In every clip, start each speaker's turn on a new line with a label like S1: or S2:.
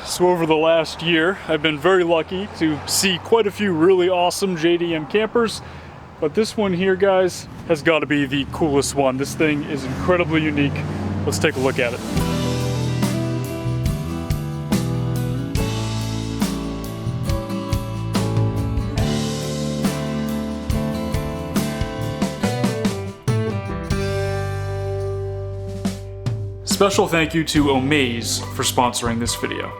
S1: So over the last year, I've been very lucky to see quite a few really awesome JDM campers, but this one here, guys, has got to be the coolest one. This thing is incredibly unique. Let's take a look at it. Special thank you to Omaze for sponsoring this video.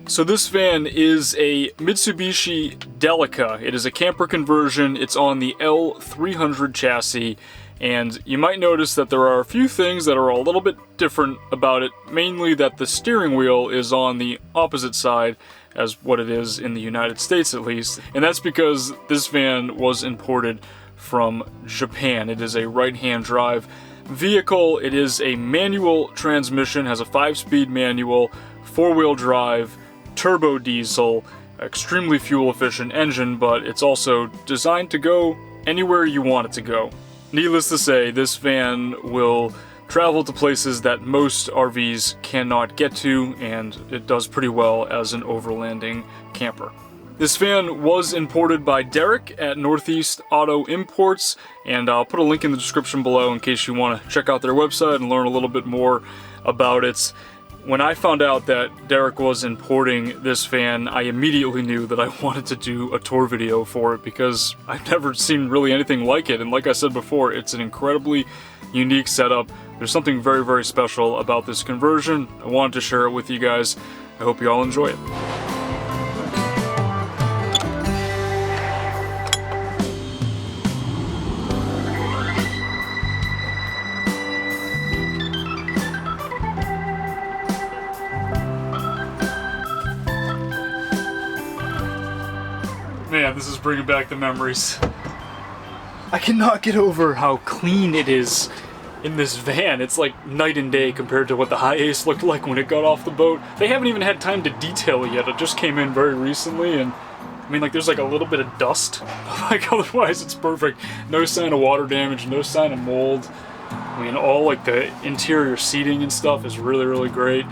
S1: So this van is a Mitsubishi Delica. It is a camper conversion. It's on the L300 chassis, and you might notice that there are a few things that are a little bit different about it, mainly that the steering wheel is on the opposite side as what it is in the United States at least, and that's because this van was imported from Japan. It is a right-hand drive vehicle. It is a manual transmission, has a 5-speed manual, 4-wheel drive, turbo diesel, extremely fuel efficient engine, but it's also designed to go anywhere you want it to go. Needless to say, this van will travel to places that most RVs cannot get to, and it does pretty well as an overlanding camper. This van was imported by Derek at Northeast Auto Imports, and I'll put a link in the description below in case you want to check out their website and learn a little bit more about it. When I found out that Derek was importing this van, I immediately knew that I wanted to do a tour video for it because I've never seen really anything like it, and like I said before, it's an incredibly unique setup. There's something very, very special about this conversion. I wanted to share it with you guys. I hope you all enjoy it. Man, this is bringing back the memories. I cannot get over how clean it is in this van. It's like night and day compared to what the High Ace looked like when it got off the boat. They haven't even had time to detail it yet. It just came in very recently, and I mean, like, there's like a little bit of dust. Like, otherwise it's perfect. No sign of water damage, no sign of mold. I mean, all like the interior seating and stuff is really, really great.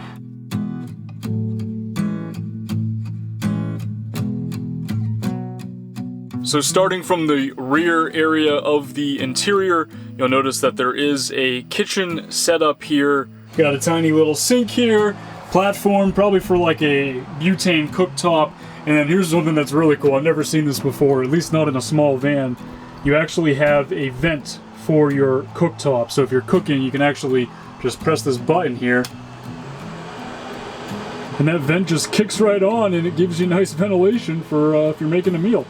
S1: So starting from the rear area of the interior, you'll notice that there is a kitchen set up here. Got a tiny little sink here, platform probably for like a butane cooktop, and then here's something that's really cool. I've never seen this before, at least not in a small van. You actually have a vent for your cooktop, so if you're cooking, you can actually just press this button here, and that vent just kicks right on, and it gives you nice ventilation for if you're making a meal.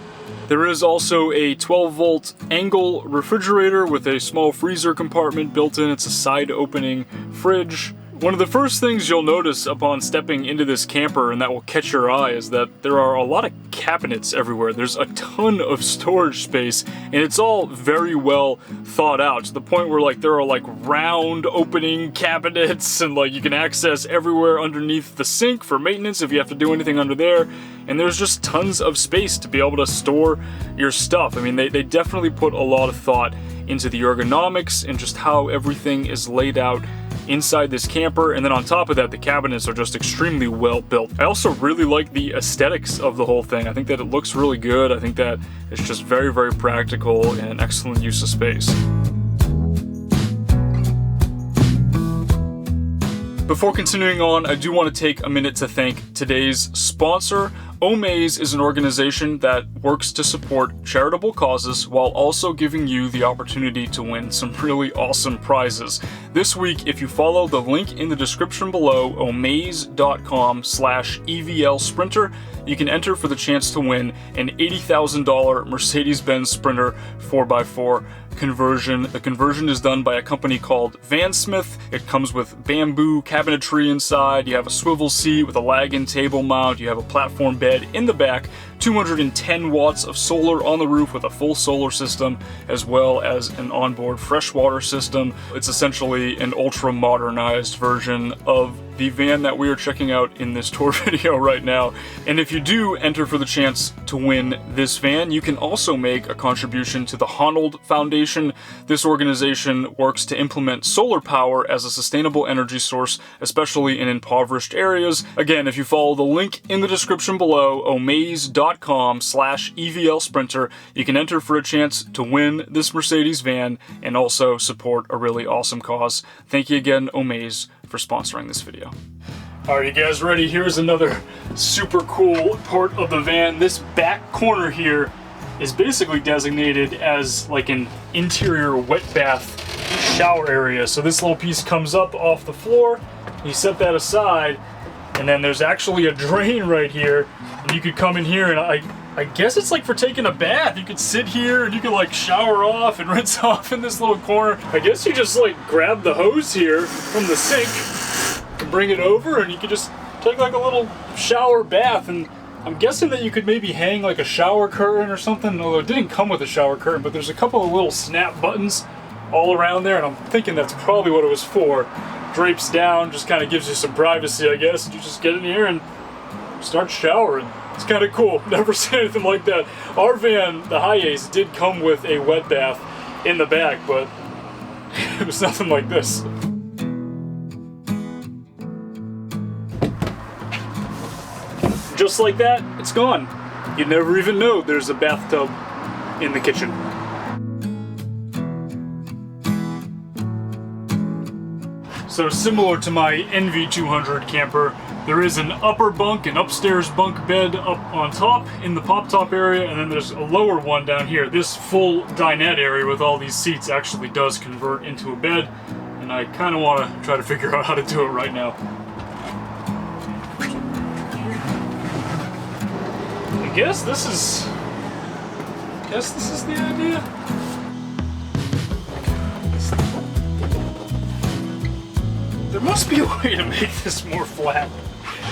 S1: There is also a 12-volt angle refrigerator with a small freezer compartment built in. It's a side-opening fridge. One of the first things you'll notice upon stepping into this camper, and that will catch your eye, is that there are a lot of cabinets everywhere. There's a ton of storage space, and it's all very well thought out, to the point where like there are like round opening cabinets, and like you can access everywhere underneath the sink for maintenance if you have to do anything under there. And there's just tons of space to be able to store your stuff. I mean, they definitely put a lot of thought into the ergonomics and just how everything is laid out inside this camper, and then on top of that, the cabinets are just extremely well built. I also really like the aesthetics of the whole thing. I think that it looks really good. I think that it's just very, very practical and an excellent use of space. Before continuing on, I do want to take a minute to thank today's sponsor. Omaze is an organization that works to support charitable causes while also giving you the opportunity to win some really awesome prizes. This week, if you follow the link in the description below, omaze.com/EVL Sprinter, you can enter for the chance to win an $80,000 Mercedes-Benz Sprinter 4x4 conversion. The conversion is done by a company called Vansmith. It comes with bamboo cabinetry inside. You have a swivel seat with a lag-in table mount. You have a platform bed in the back 210 watts of solar on the roof with a full solar system, as well as an onboard freshwater system. It's essentially an ultra-modernized version of the van that we are checking out in this tour video right now. And if you do enter for the chance to win this van, you can also make a contribution to the Honnold Foundation. This organization works to implement solar power as a sustainable energy source, especially in impoverished areas. Again, if you follow the link in the description below, omaze.com/EVL Sprinter, you can enter for a chance to win this Mercedes van and also support a really awesome cause. Thank you again, Omaze, for sponsoring this video. Alright, you guys ready? Here's another super cool part of the van. This back corner here is basically designated as like an interior wet bath shower area. So this little piece comes up off the floor, you set that aside, and then there's actually a drain right here, and you could come in here and I guess it's like for taking a bath. You could sit here and you could like shower off and rinse off in this little corner. I guess you just like grab the hose here from the sink and bring it over, and you could just take like a little shower bath. And I'm guessing that you could maybe hang like a shower curtain or something, although it didn't come with a shower curtain, but there's a couple of little snap buttons all around there, and I'm thinking that's probably what it was for. Drapes down, just kind of gives you some privacy, I guess, and you just get in here and start showering. It's kind of cool. Never seen anything like that. Our van, the Hi-Ace, did come with a wet bath in the back, but it was nothing like this. Just like that, it's gone. You'd never even know there's a bathtub in the kitchen. So similar to my NV200 camper, there is an upper bunk, an upstairs bunk bed up on top in the pop top area, and then there's a lower one down here. This full dinette area with all these seats actually does convert into a bed, and I kind of want to try to figure out how to do it right now. I guess this is the idea. There must be a way to make this more flat.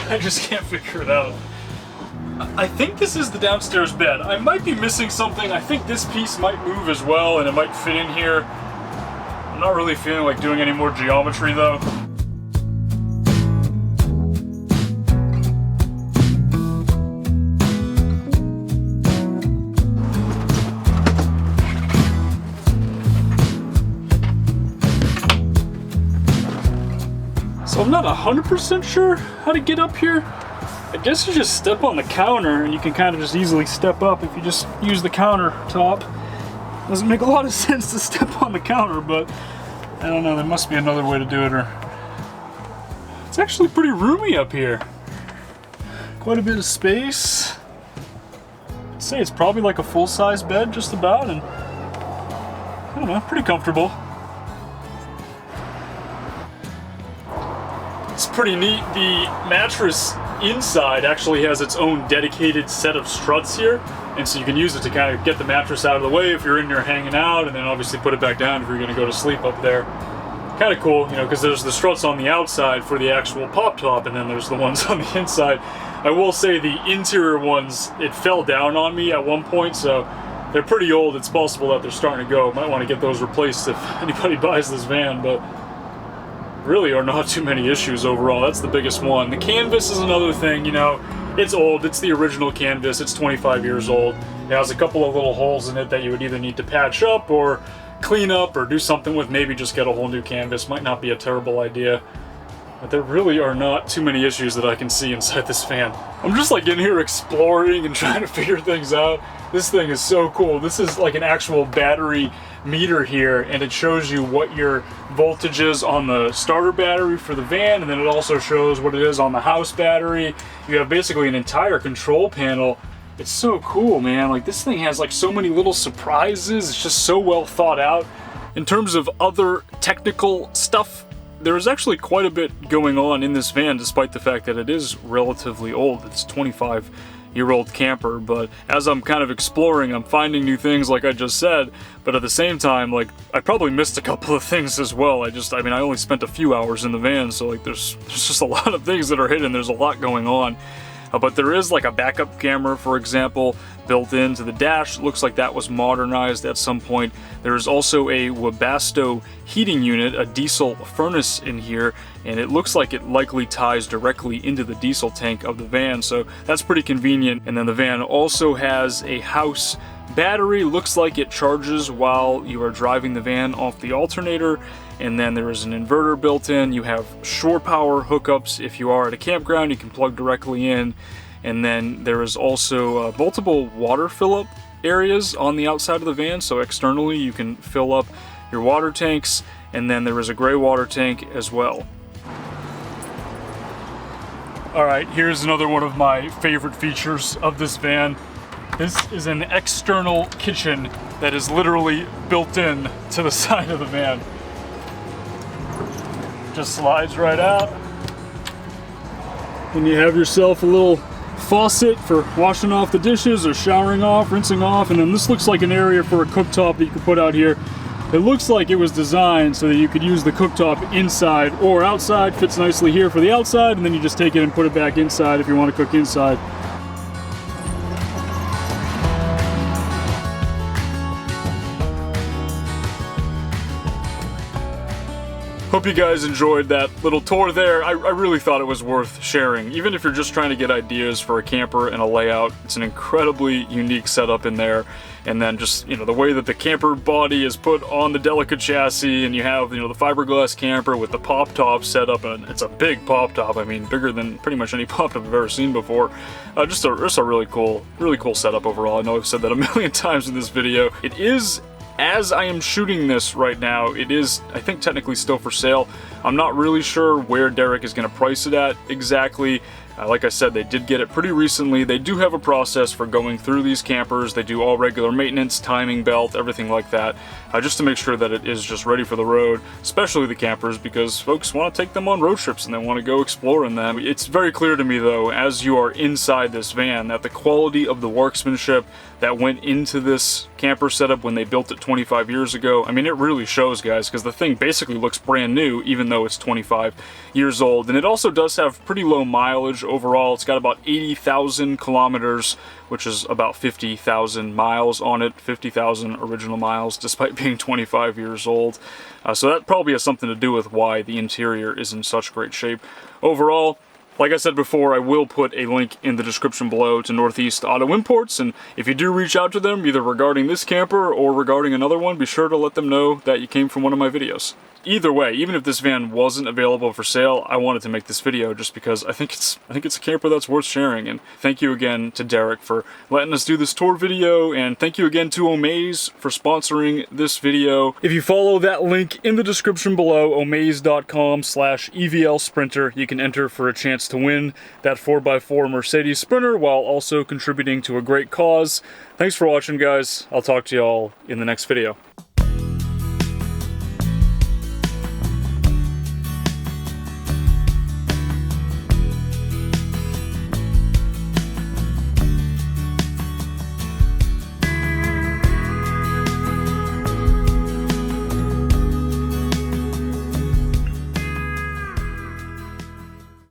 S1: I just can't figure it out. I think this is the downstairs bed. I might be missing something. I think this piece might move as well, and it might fit in here. I'm not really feeling like doing any more geometry though. So I'm not 100% sure how to get up here. I guess you just step on the counter and you can kind of just easily step up if you just use the countertop. Doesn't make a lot of sense to step on the counter, but I don't know, there must be another way to do it. Or it's actually pretty roomy up here. Quite a bit of space. I'd say it's probably like a full-size bed just about, and I don't know, pretty comfortable. It's pretty neat. The mattress inside actually has its own dedicated set of struts here, and so you can use it to kind of get the mattress out of the way if you're in there hanging out, and then obviously put it back down if you're going to go to sleep up there. Kind of cool, you know, because there's the struts on the outside for the actual pop top, and then there's the ones on the inside. I will say the interior ones, it fell down on me at one point, so they're pretty old. It's possible that they're starting to go. Might want to get those replaced if anybody buys this van, but really are not too many issues overall. That's the biggest one. The canvas is another thing, you know, it's old. It's the original canvas. It's 25 years old. It has a couple of little holes in it that you would either need to patch up or clean up or do something with. Maybe just get a whole new canvas. Might not be a terrible idea. But there really are not too many issues that I can see inside this van. I'm just like in here exploring and trying to figure things out. This thing is so cool. This is like an actual battery meter here, and it shows you what your voltage is on the starter battery for the van, and then it also shows what it is on the house battery. You have basically an entire control panel. It's so cool, man. Like, this thing has like so many little surprises. It's just so well thought out. In terms of other technical stuff, there's actually quite a bit going on in this van, despite the fact that it is relatively old. It's 25-year-old camper, but as I'm kind of exploring, I'm finding new things like I just said, but at the same time, like, I probably missed a couple of things as well. I mean, I only spent a few hours in the van, so like there's just a lot of things that are hidden. There's a lot going on. But there is like a backup camera, for example, built into the dash. It looks like that was modernized at some point. There's also a Webasto heating unit, a diesel furnace in here, and it looks like it likely ties directly into the diesel tank of the van, so that's pretty convenient. And then the van also has a house battery. Looks like it charges while you are driving the van off the alternator, and then there is an inverter built in. You have shore power hookups. If you are at a campground, you can plug directly in. And then there is also multiple water fill-up areas on the outside of the van, so externally you can fill up your water tanks, and then there is a gray water tank as well. Alright, here's another one of my favorite features of this van. This is an external kitchen that is literally built in to the side of the van. Just slides right out. And you have yourself a little faucet for washing off the dishes or showering off, rinsing off, and then this looks like an area for a cooktop that you could put out here. It looks like it was designed so that you could use the cooktop inside or outside. Fits nicely here for the outside, and then you just take it and put it back inside if you want to cook inside. Hope you guys enjoyed that little tour there. I really thought it was worth sharing. Even if you're just trying to get ideas for a camper and a layout, it's an incredibly unique setup in there. And then just, you know, the way that the camper body is put on the Delica chassis, and you have, you know, the fiberglass camper with the pop top set up, and it's a big pop top. I mean, bigger than pretty much any pop top I've ever seen before. Just a really cool setup overall. I know I've said that a million times in this video. It is, as I am shooting this right now, it is, I think, technically still for sale. I'm not really sure where Derek is going to price it at exactly. Like I said, they did get it pretty recently. They do have a process for going through these campers. They do all regular maintenance, timing belt, everything like that, just to make sure that it is just ready for the road, especially the campers, because folks want to take them on road trips and they want to go explore in them. It's very clear to me, though, as you are inside this van, that the quality of the workmanship that went into this camper setup when they built it 25 years ago, I mean, it really shows, guys, because the thing basically looks brand new, even though it's 25 years old. And it also does have pretty low mileage overall. It's got about 80,000 kilometers, which is about 50,000 miles on it, 50,000 original miles, despite being 25 years old. So that probably has something to do with why the interior is in such great shape. Overall, like I said before, I will put a link in the description below to Northeast Auto Imports, and if you do reach out to them, either regarding this camper or regarding another one, be sure to let them know that you came from one of my videos. Either way, even if this van wasn't available for sale, I wanted to make this video just because I think it's a camper that's worth sharing. And thank you again to Derek for letting us do this tour video, and thank you again to Omaze for sponsoring this video. If you follow that link in the description below, omaze.com/EVL Sprinter, you can enter for a chance to win that 4x4 Mercedes Sprinter while also contributing to a great cause. Thanks for watching, guys. I'll talk to y'all in the next video.